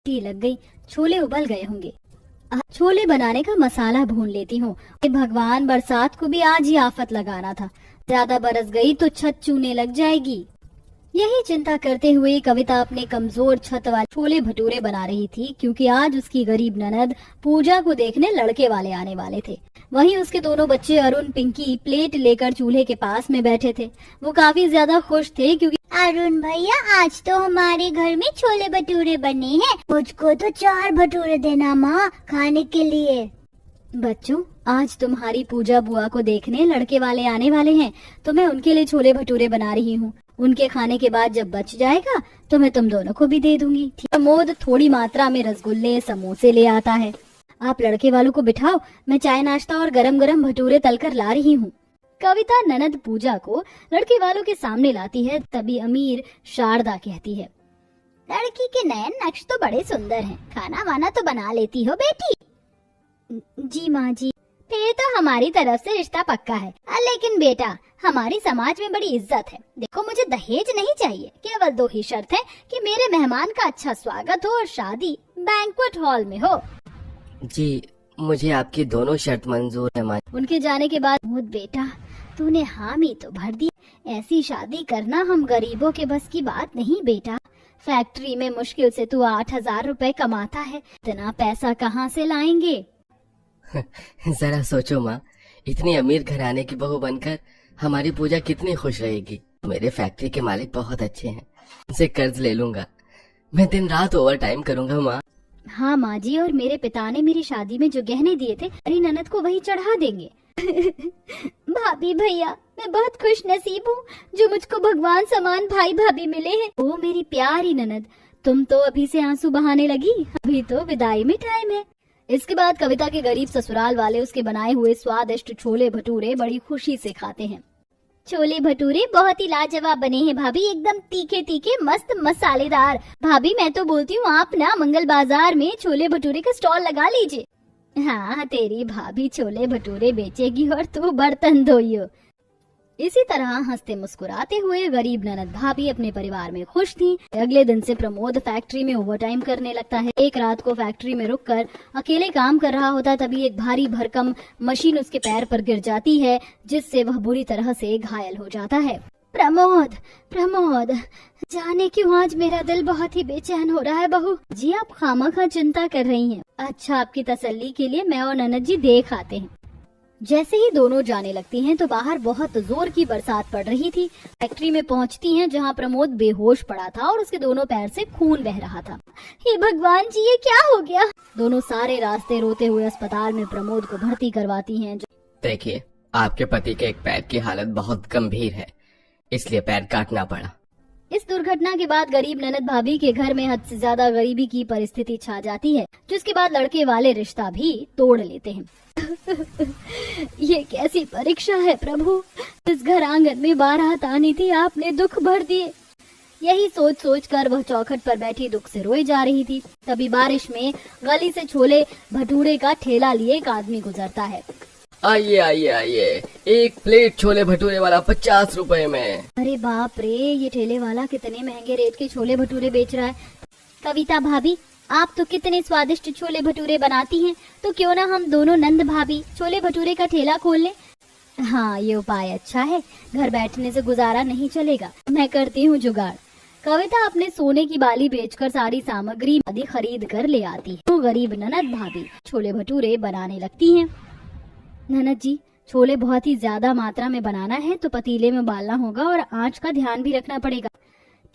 सीटी लग गई, छोले उबल गए होंगे। छोले बनाने का मसाला भून लेती हूँ। भगवान, बरसात को भी आज ही आफत लगाना था, ज्यादा बरस गई तो छत चूने लग जाएगी। यही चिंता करते हुए कविता अपने कमजोर छत वाले छोले भटूरे बना रही थी, क्योंकि आज उसकी गरीब ननद पूजा को देखने लड़के वाले आने वाले थे। वहीं उसके दोनों बच्चे अरुण, पिंकी प्लेट लेकर चूल्हे के पास में बैठे थे। वो काफी ज्यादा खुश थे, क्योंकि अरुण भैया, आज तो हमारे घर में छोले भटूरे बने हैं। मुझको तो 4 भटूरे देना माँ, खाने के लिए। बच्चों, आज तुम्हारी पूजा बुआ को देखने लड़के वाले आने वाले हैं, तो मैं उनके लिए छोले भटूरे बना रही हूँ। उनके खाने के बाद जब बच जाएगा तो मैं तुम दोनों को भी दे दूंगी। प्रमोद थोड़ी मात्रा में रसगुल्ले समोसे ले आता है। आप लड़के वालों को बिठाओ, मैं चाय नाश्ता और गरम गरम भटूरे तलकर ला रही हूँ। कविता ननद पूजा को लड़के वालों के सामने लाती है। तभी अमीर शारदा कहती है, लड़की के नयन नक्श तो बड़े सुंदर हैं। खाना वाना तो बना लेती हो बेटी? जी माँ जी। फिर तो हमारी तरफ से रिश्ता पक्का है। लेकिन बेटा, हमारी समाज में बड़ी इज्जत है। देखो, मुझे दहेज नहीं चाहिए। केवल 2 ही शर्त है कि मेरे मेहमान का अच्छा स्वागत हो और शादी बैंक्वेट हॉल में हो। जी, मुझे आपकी दोनों शर्त मंजूर है माँ। उनके जाने के बाद, बेटा, तूने हामी तो भर दी। ऐसी शादी करना हम गरीबों के बस की बात नहीं बेटा। फैक्ट्री में मुश्किल से तू 8,000 रुपए कमाता है, इतना पैसा कहाँ से लाएंगे? जरा सोचो माँ, इतनी अमीर घराने की बहू बनकर हमारी पूजा कितनी खुश रहेगी। मेरे फैक्ट्री के मालिक बहुत अच्छे हैं, उनसे कर्ज ले लूंगा। मैं दिन रात ओवर टाइम करूंगा माँ। हाँ माँ जी, और मेरे पिता ने मेरी शादी में जो गहने दिए थे, मेरी ननद को वही चढ़ा देंगे। भाभी भैया, मैं बहुत खुश नसीब हूँ जो मुझको भगवान समान भाई भाभी मिले हैं। ओ मेरी प्यारी ननद, तुम तो अभी से आंसू बहाने लगी, अभी तो विदाई में टाइम है। इसके बाद कविता के गरीब ससुराल वाले उसके बनाए हुए स्वादिष्ट छोले भटूरे बड़ी खुशी से खाते हैं। छोले भटूरे बहुत ही लाजवाब बने हैं भाभी, एकदम तीखे तीखे मस्त मसालेदार। भाभी, मैं तो बोलती हूँ आप ना मंगल बाजार में छोले भटूरे का स्टॉल लगा लीजिए। हाँ, तेरी भाभी छोले भटूरे बेचेगी और तू बर्तन धोइयो। इसी तरह हंसते मुस्कुराते हुए गरीब ननद भाभी अपने परिवार में खुश थी। अगले दिन से प्रमोद फैक्ट्री में ओवरटाइम करने लगता है। एक रात को फैक्ट्री में रुककर अकेले काम कर रहा होता, तभी एक भारी भरकम मशीन उसके पैर पर गिर जाती है, जिससे वह बुरी तरह से घायल हो जाता है। प्रमोद, प्रमोद, जाने क्यों आज मेरा दिल बहुत ही बेचैन हो रहा है बहू। जी, आप खामखा चिंता कर रही हैं। अच्छा, आपकी तसल्ली के लिए मैं और ननद जी देख आते हैं। जैसे ही दोनों जाने लगती हैं तो बाहर बहुत जोर की बरसात पड़ रही थी। फैक्ट्री में पहुंचती हैं, जहां प्रमोद बेहोश पड़ा था और उसके दोनों पैर से खून बह रहा था। हे भगवान जी, ये क्या हो गया? दोनों सारे रास्ते रोते हुए अस्पताल में प्रमोद को भर्ती करवाती हैं। देखिए, आपके पति के एक पैर की हालत बहुत गंभीर है, इसलिए पैर काटना पड़ा। इस दुर्घटना के बाद गरीब ननद भाभी के घर में हद से ज्यादा गरीबी की परिस्थिति छा जाती है, जिसके बाद लड़के वाले रिश्ता भी तोड़ लेते हैं। ये कैसी परीक्षा है प्रभु, इस घर आंगन में बारात आनी थी, आपने दुख भर दिए। यही सोच सोच कर वह चौखट पर बैठी दुख से रोई जा रही थी। तभी बारिश में गली से छोले भटूरे का ठेला लिए एक आदमी गुजरता है। आइए आइए आइए, एक प्लेट छोले भटूरे वाला 50 रुपए में। अरे बाप रे, ये ठेले वाला कितने महंगे रेट के छोले भटूरे बेच रहा है। कविता भाभी, आप तो कितने स्वादिष्ट छोले भटूरे बनाती हैं, तो क्यों ना हम दोनों नंद भाभी छोले भटूरे का ठेला खोल लें। हाँ, ये उपाय अच्छा है, घर बैठने से गुजारा नहीं चलेगा, मैं करती हूँ जुगाड़। कविता अपने सोने की बाली बेचकर सारी सामग्री आदि खरीद कर ले आती है। तो गरीब ननद भाभी छोले भटूरे बनाने लगती हैं। ननद जी, छोले बहुत ही ज्यादा मात्रा में बनाना है तो पतीले में उबालना होगा और आंच का ध्यान भी रखना पड़ेगा।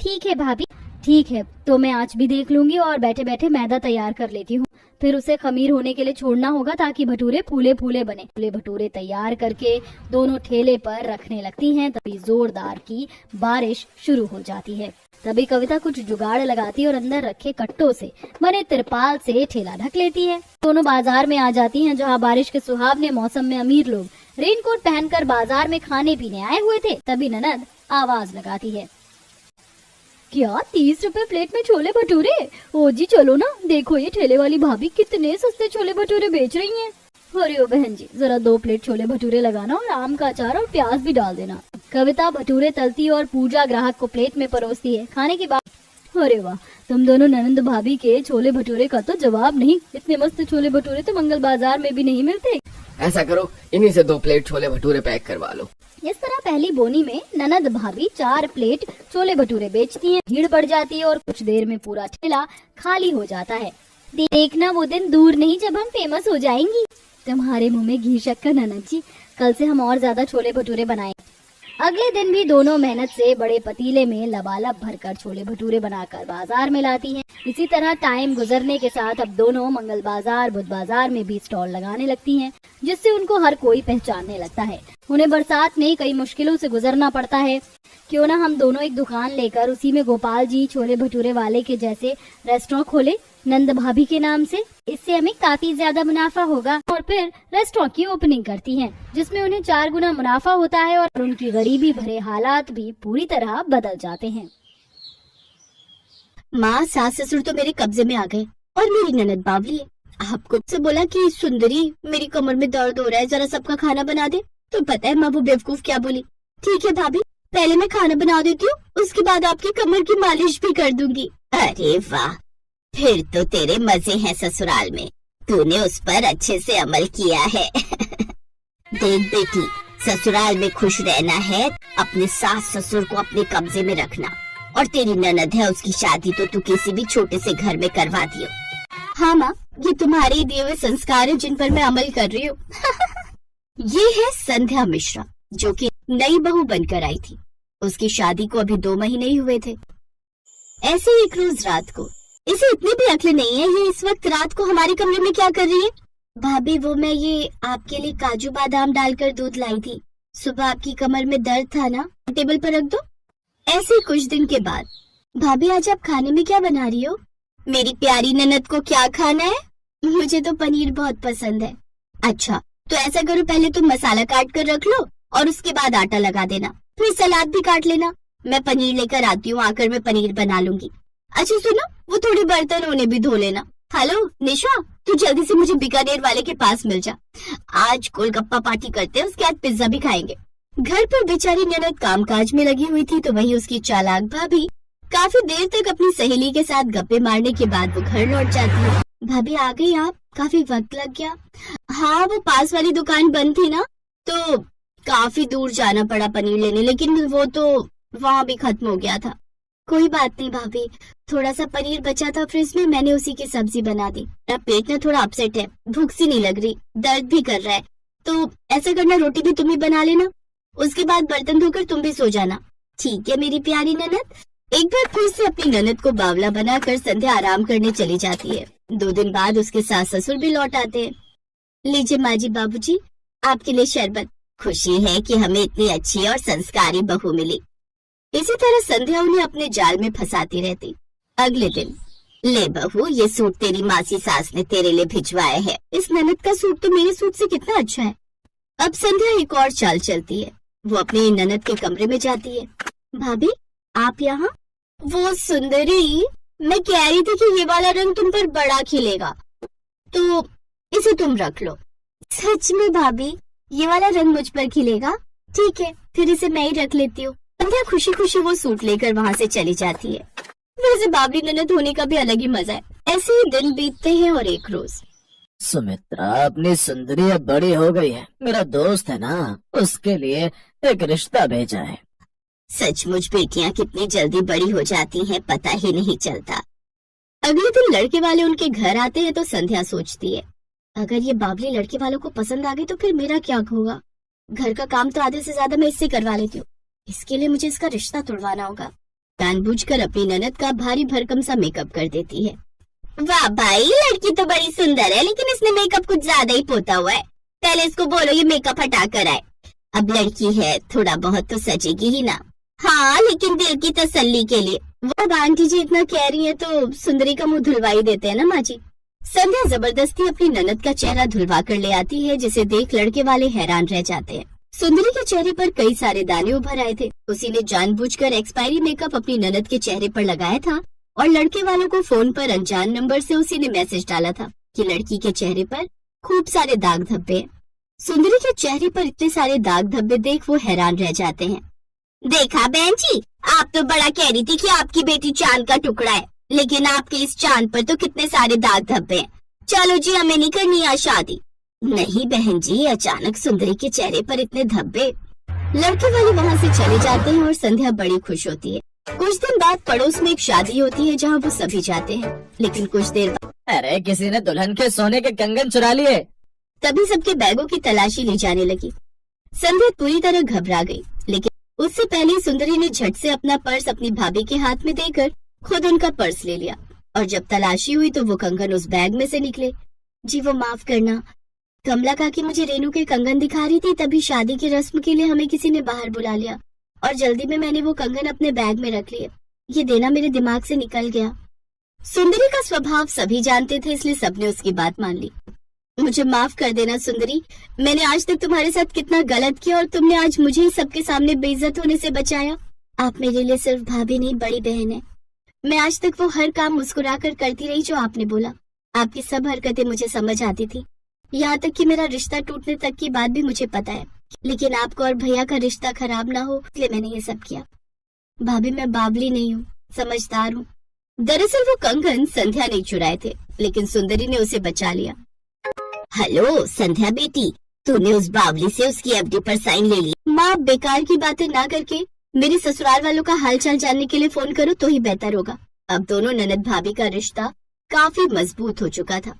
ठीक है भाभी। ठीक है, तो मैं आंच भी देख लूंगी और बैठे बैठे मैदा तैयार कर लेती हूँ। फिर उसे खमीर होने के लिए छोड़ना होगा ताकि भटूरे फूले फूले बने। फूले भटूरे तैयार करके दोनों ठेले पर रखने लगती हैं। तभी जोरदार की बारिश शुरू हो जाती है। तभी कविता कुछ जुगाड़ लगाती और अंदर रखे कट्टों से बने तिरपाल से ठेला ढक लेती है। दोनों बाजार में आ जाती हैं, जहाँ बारिश के सुहावने मौसम में अमीर लोग रेनकोट पहनकर बाजार में खाने पीने आए हुए थे। तभी ननद आवाज लगाती है, क्या 30 रुपए प्लेट में छोले भटूरे? ओ जी चलो ना, देखो ये ठेले वाली भाभी कितने सस्ते छोले भटूरे बेच रही हैं। अरे ओ बहन जी, जरा 2 प्लेट छोले भटूरे लगाना और आम का अचार और प्याज भी डाल देना। कविता भटूरे तलती और पूजा ग्राहक को प्लेट में परोसती है। खाने के बाद अरे वाह, तुम दोनों ननंद भाभी के छोले भटूरे का तो जवाब नहीं। इतने मस्त छोले भटूरे तो मंगल बाजार में भी नहीं मिलते। ऐसा करो, इन्हीं से 2 प्लेट छोले भटूरे पैक करवा लो। इस तरह पहली बोनी में ननद भाभी 4 प्लेट छोले भटूरे बेचती हैं। भीड़ बढ़ जाती है और कुछ देर में पूरा ठेला खाली हो जाता है। देखना वो दिन दूर नहीं जब हम फेमस हो जाएंगी। तुम्हारे मुंह में घी शक्कर ननद जी, कल से हम और ज्यादा छोले भटूरे बनाएंगे। अगले दिन भी दोनों मेहनत से बड़े पतीले में लबालब भरकर छोले भटूरे बनाकर बाजार में लाती हैं। इसी तरह टाइम गुजरने के साथ अब दोनों मंगल बाजार, बुध बाजार में भी स्टॉल लगाने लगती हैं, जिससे उनको हर कोई पहचानने लगता है। उन्हें बरसात में कई मुश्किलों से गुजरना पड़ता है। क्यों ना हम दोनों एक दुकान लेकर उसी में गोपाल जी छोले भटूरे वाले के जैसे रेस्टोरेंट खोले, नंद भाभी के नाम से। इससे हमें काफी ज्यादा मुनाफा होगा। और फिर रेस्टोरेंट की ओपनिंग करती हैं, जिसमें उन्हें 4 गुना मुनाफा होता है और उनकी गरीबी भरे हालात भी पूरी तरह बदल जाते हैं। माँ, सास ससुर तो मेरे कब्जे में आ गए और मेरी ननद बावली है। आपको से बोला कि सुंदरी, मेरी कमर में दर्द हो रहा है, जरा सबका खाना बना दे। तो पता है माँ वो बेवकूफ क्या बोली? ठीक है भाभी, पहले मैं खाना बना देती हूँ, उसके बाद आपकी कमर की मालिश भी कर दूंगी। अरे वाह, फिर तो तेरे मजे हैं ससुराल में, तूने उस पर अच्छे से अमल किया है। देख बेटी, ससुराल में खुश रहना है, अपने सास ससुर को अपने कब्जे में रखना। और तेरी ननद है, उसकी शादी तो तू किसी भी छोटे से घर में करवा दियो। हाँ माँ, ये तुम्हारे दिए हुए संस्कार है जिन पर मैं अमल कर रही हूँ। ये है संध्या मिश्रा, जो कि नई बहू बनकर आई थी। उसकी शादी को अभी 2 महीने ही हुए थे। ऐसे एक रोज रात को, इसे इतनी भी अक्ल नहीं है, ये इस वक्त रात को हमारे कमरे में क्या कर रही है? भाभी, वो मैं ये आपके लिए काजू बादाम डालकर दूध लाई थी। सुबह आपकी कमर में दर्द था ना, टेबल पर रख दो। ऐसे कुछ दिन के बाद, भाभी आज आप खाने में क्या बना रही हो? मेरी प्यारी ननद को क्या खाना है? मुझे तो पनीर बहुत पसंद है। अच्छा, तो ऐसा करो, पहले तुम मसाला काट कर रख लो और उसके बाद आटा लगा देना, फिर सलाद भी काट लेना। मैं पनीर लेकर आती हूँ, आकर मैं पनीर बना लूंगी। अच्छा सुनो, वो थोड़े बर्तन उन्हें भी धो लेना। हेलो निशा, तू जल्दी से मुझे बीकानेर वाले के पास मिल जा। आज गोलगप्पा पार्टी करते हैं, उसके बाद पिज्जा भी खाएंगे। घर पर बेचारी ननद कामकाज में लगी हुई थी, तो वहीं उसकी चालाक भाभी काफी देर तक अपनी सहेली के साथ गप्पे मारने के बाद वो घर लौट जाती है। भाभी आ गई आप? काफी वक्त लग गया। हाँ, वो पास वाली दुकान बंद थी ना, तो काफी दूर जाना पड़ा पनीर लेने, लेकिन वो तो वहाँ भी खत्म हो गया था। कोई बात नहीं भाभी, थोड़ा सा पनीर बचा था फ्रिज में, मैंने उसी की सब्जी बना दी। मेरा पेट ना थोड़ा अपसेट है, भूख सी नहीं लग रही, दर्द भी कर रहा है। तो ऐसा करना, रोटी भी तुम ही बना लेना, उसके बाद बर्तन धोकर तुम भी सो जाना। ठीक है मेरी प्यारी ननद। एक बार फिर से अपनी ननद को बावला बनाकर संध्या आराम करने चली जाती है। 2 दिन बाद उसके सास ससुर भी लौट आते हैं। लीजिए माँ जी, बाबूजी, आपके लिए शरबत। खुशी है कि हमें इतनी अच्छी और संस्कारी बहू मिली। इसी तरह संध्या उन्हें अपने जाल में फंसाती रहती। अगले दिन, ले बहू, ये सूट तेरी मासी सास ने तेरे लिए भिजवाया है। इस ननद का सूट तो मेरे सूट से कितना अच्छा है। अब संध्या एक और चाल चलती है। वो अपनी ननद के कमरे में जाती है। भाभी आप यहाँ? वो सुंदरी, मैं कह रही थी कि ये वाला रंग तुम पर बड़ा खिलेगा, तो इसे तुम रख लो। सच में भाभी, ये वाला रंग मुझ पर खिलेगा? ठीक है, फिर इसे मैं ही रख लेती हूँ। संध्या खुशी खुशी वो सूट लेकर वहाँ से चली जाती है। वैसे बाबली ननद होने का भी अलग ही मजा है। ऐसे ही दिन बीतते हैं और एक रोज, सुमित्रा, अपनी सुंदरी अब बड़ी हो गई है। मेरा दोस्त है ना, उसके लिए एक रिश्ता भेजा है। सचमुच बेटियां कितनी जल्दी बड़ी हो जाती हैं, पता ही नहीं चलता। अगले दिन लड़के वाले उनके घर आते हैं तो संध्या सोचती है, अगर ये बाबली लड़के वालों को पसंद आ गई तो फिर मेरा क्या होगा? घर का काम तो आधे से ज्यादा मैं इससे करवा लेती हूँ, इसके लिए मुझे इसका रिश्ता तोड़वाना होगा। जानबूझकर अपनी ननद का भारी भरकम सा मेकअप कर देती है। वाह भाई, लड़की तो बड़ी सुंदर है, लेकिन इसने मेकअप कुछ ज्यादा ही पोता हुआ है। पहले इसको बोलो ये मेकअप हटा कर आए। अब लड़की है, थोड़ा बहुत तो सजेगी ही ना। हाँ, लेकिन दिल की तसल्ली के लिए। वो आंटी जी इतना कह रही है तो सुंदरी का मुंह धुलवाई देते हैं ना माँ जी। संध्या जबरदस्ती अपनी ननद का चेहरा धुलवा कर ले आती है, जिसे देख लड़के वाले हैरान रह जाते हैं। सुंदरी के चेहरे पर कई सारे दाने उभर आए थे। उसी ने जानबूझकर एक्सपायरी मेकअप अपनी ननद के चेहरे पर लगाया था और लड़के वालों को फोन पर अनजान नंबर से उसी ने मैसेज डाला था कि लड़की के चेहरे पर खूब सारे दाग धब्बे हैं। सुंदरी के चेहरे पर इतने सारे दाग धब्बे देख वो हैरान रह जाते हैं। देखा बहन जी, आप तो बड़ा कह रही थी कि आपकी बेटी चांद का टुकड़ा है, लेकिन आपके इस चांद पर तो कितने सारे दाग धब्बे हैं। चलो जी, हमें नहीं करनी आज शादी। नहीं बहन जी, अचानक सुंदरी के चेहरे पर इतने धब्बे। लड़के वाले वहाँ से चले जाते हैं और संध्या बड़ी खुश होती है। कुछ दिन बाद पड़ोस में एक शादी होती है जहाँ वो सभी जाते हैं, लेकिन कुछ देर बाद अरे किसी ने दुल्हन के सोने के कंगन चुरा लिए। तभी सबके बैगों की तलाशी ली जाने लगी। संध्या पूरी तरह घबरा गई, लेकिन उससे पहले सुंदरी ने झट से अपना पर्स अपनी भाभी के हाथ में देकर खुद उनका पर्स ले लिया, और जब तलाशी हुई तो वो कंगन उस बैग में से निकले। जी वो माफ करना, कमला काकी मुझे रेनू के कंगन दिखा रही थी, तभी शादी की रस्म के लिए हमें किसी ने बाहर बुला लिया और जल्दी में मैंने वो कंगन अपने बैग में रख लिए। ये देना मेरे दिमाग से निकल गया। सुंदरी का स्वभाव सभी जानते थे, इसलिए सबने उसकी बात मान ली। मुझे माफ कर देना सुंदरी, मैंने आज तक तुम्हारे साथ कितना गलत किया और तुमने आज मुझे ही सबके सामने बेइज्जत होने से बचाया। आप मेरे लिए सिर्फ भाभी नहीं, बड़ी बहन है। मैं आज तक वो हर काम मुस्कुरा कर करती रही जो आपने बोला। आपकी सब हरकतें मुझे समझ आती थी, यहाँ तक कि मेरा रिश्ता टूटने तक की बात भी मुझे पता है, लेकिन आपको और भैया का रिश्ता खराब ना हो इसलिए मैंने ये सब किया। भाभी मैं बावली नहीं हूँ, समझदार हूँ। दरअसल वो कंगन संध्या ने चुराए थे, लेकिन सुंदरी ने उसे बचा लिया। हेलो संध्या बेटी, तूने उस बावली से उसकी एफडी पर साइन ले ली। माँ बेकार की बातें ना करके मेरे ससुराल वालों का हालचाल जानने के लिए फोन करो तो ही बेहतर होगा। अब दोनों ननद भाभी का रिश्ता काफी मजबूत हो चुका था।